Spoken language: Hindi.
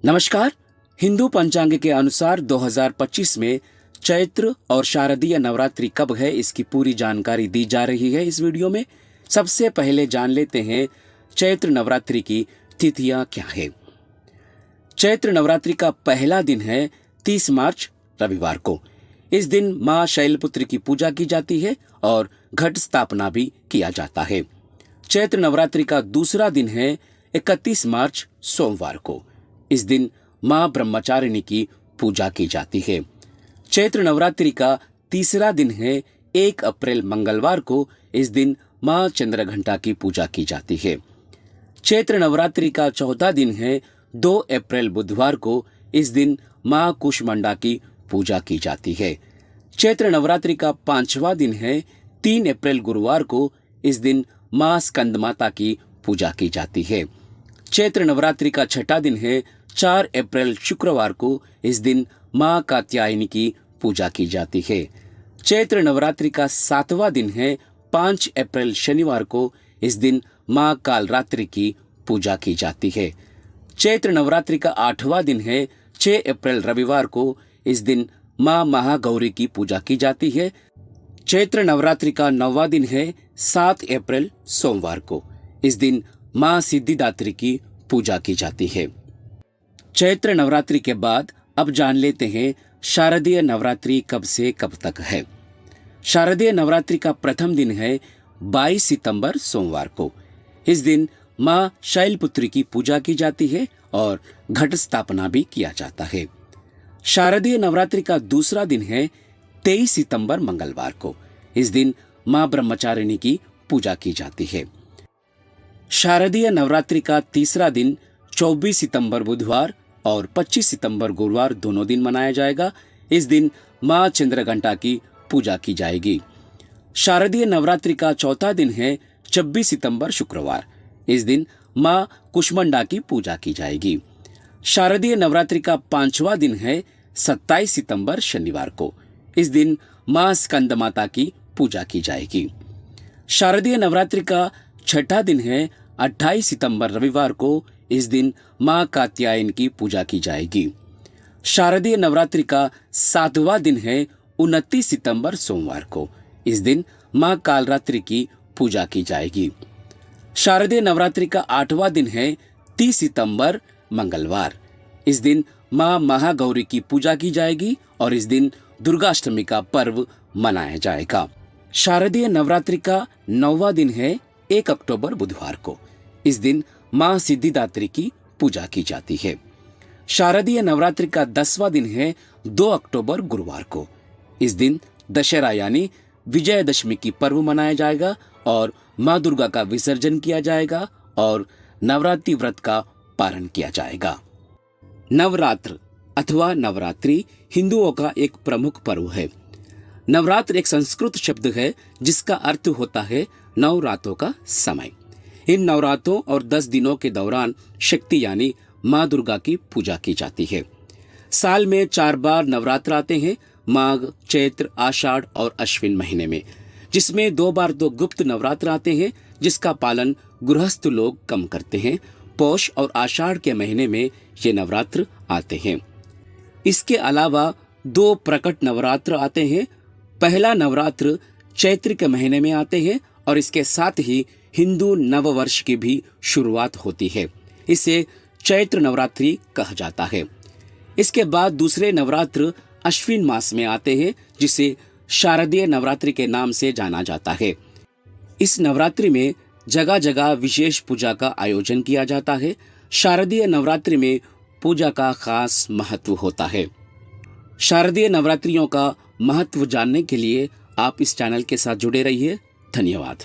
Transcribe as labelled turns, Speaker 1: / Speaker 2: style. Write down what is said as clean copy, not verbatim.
Speaker 1: नमस्कार। हिंदू पंचांग के अनुसार 2025 में चैत्र और शारदीय नवरात्रि कब है, इसकी पूरी जानकारी दी जा रही है इस वीडियो में। सबसे पहले जान लेते हैं चैत्र नवरात्रि की तिथियां क्या है। चैत्र नवरात्रि का पहला दिन है 30 मार्च रविवार को। इस दिन मां शैलपुत्री की पूजा की जाती है और घट स्थापना भी किया जाता है। चैत्र नवरात्रि का दूसरा दिन है 31 मार्च सोमवार को। इस दिन मां ब्रह्मचारिणी की पूजा की जाती है। चैत्र नवरात्रि का तीसरा दिन है 1 अप्रैल मंगलवार को। इस दिन मां चंद्रघंटा की पूजा की जाती है। चैत्र नवरात्रि का चौथा दिन है 2 अप्रैल बुधवार को। इस दिन मां कुष्मांडा की पूजा की जाती है। चैत्र नवरात्रि का 5वां दिन है 3 अप्रैल गुरुवार को। इस दिन मां स्कंद माता की पूजा की जाती है। चैत्र नवरात्रि का 6वां दिन है 4 अप्रैल शुक्रवार को। इस दिन मां कात्यायनी की पूजा की जाती है। चैत्र नवरात्रि का 7वां दिन है 5 अप्रैल शनिवार को। इस दिन मां कालरात्रि की पूजा की जाती है। चैत्र नवरात्रि का 8वां दिन है 6 अप्रैल रविवार को। इस दिन मां महागौरी की पूजा की जाती है। चैत्र नवरात्रि का 9वां दिन है 7 अप्रैल सोमवार को। इस दिन मां सिद्धिदात्री की पूजा की जाती है। चैत्र नवरात्रि के बाद अब जान लेते हैं शारदीय नवरात्रि कब से कब तक है। शारदीय नवरात्रि का प्रथम दिन है 22 सितंबर सोमवार को। इस दिन मां शैलपुत्री की पूजा की जाती है और घट स्थापना भी किया जाता है। शारदीय नवरात्रि का दूसरा दिन है 23 सितंबर मंगलवार को। इस दिन मां ब्रह्मचारिणी की पूजा की जाती है। शारदीय नवरात्रि का तीसरा दिन 24 सितंबर बुधवार और 25 सितंबर गुरुवार दोनों दिन मनाया जाएगा। इस दिन मां चंद्रघंटा की पूजा की जाएगी। शारदीय नवरात्रि का चौथा दिन है 26 सितंबर शुक्रवार। इस दिन मां कुष्मांडा की पूजा की जाएगी। शारदीय नवरात्रि का 5वां दिन है 27 सितंबर शनिवार को। इस दिन मां स्कंद माता की पूजा की जाएगी। शारदीय नवरात्रि का 6वां दिन है 28 सितंबर रविवार को। इस दिन मां कात्यायनी की पूजा की जाएगी। शारदीय नवरात्रि का 7वां दिन है 29 सितंबर सोमवार को। इस दिन मां कालरात्रि की पूजा की जाएगी। शारदीय नवरात्रि का 8वां दिन है 30 सितंबर मंगलवार। इस दिन मां महागौरी की पूजा की जाएगी और इस दिन दुर्गाष्टमी का पर्व मनाया जाएगा। शारदीय नवरात्रि का 9वां दिन है 1 अक्टूबर बुधवार को। इस दिन मां सिद्धिदात्री की पूजा की जाती है। शारदीय नवरात्रि का 10वां दिन है 2 अक्टूबर गुरुवार को। इस दिन दशहरा यानी विजयदशमी की पर्व मनाया जाएगा और मां दुर्गा का विसर्जन किया जाएगा और नवरात्रि व्रत का पारण किया जाएगा। नवरात्र अथवा नवरात्रि हिंदुओं का एक प्रमुख पर्व है। नवरात्र एक संस्कृत शब्द है जिसका अर्थ होता है 9 रातों का समय। इन नवरात्रों और 10 दिनों के दौरान शक्ति यानी मां दुर्गा की पूजा की जाती है। साल में 4 बार नवरात्र आते हैं, माघ, चैत्र, आषाढ़ और अश्विन महीने में, जिसमें 2 बार तो गुप्त नवरात्र आते हैं जिसका पालन गृहस्थ लोग कम करते हैं। पौष और आषाढ़ के महीने में ये नवरात्र आते हैं। इसके अलावा 2 प्रकट नवरात्र आते हैं। पहला नवरात्र चैत्र के महीने में आते हैं और इसके साथ ही हिंदू नववर्ष की भी शुरुआत होती है। इसे चैत्र नवरात्रि कहा जाता है। इसके बाद दूसरे नवरात्र अश्विन मास में आते हैं जिसे शारदीय नवरात्रि के नाम से जाना जाता है। इस नवरात्रि में जगह जगह विशेष पूजा का आयोजन किया जाता है। शारदीय नवरात्रि में पूजा का खास महत्व होता है। शारदीय नवरात्रियों का महत्व जानने के लिए आप इस चैनल के साथ जुड़े रहिए। धन्यवाद।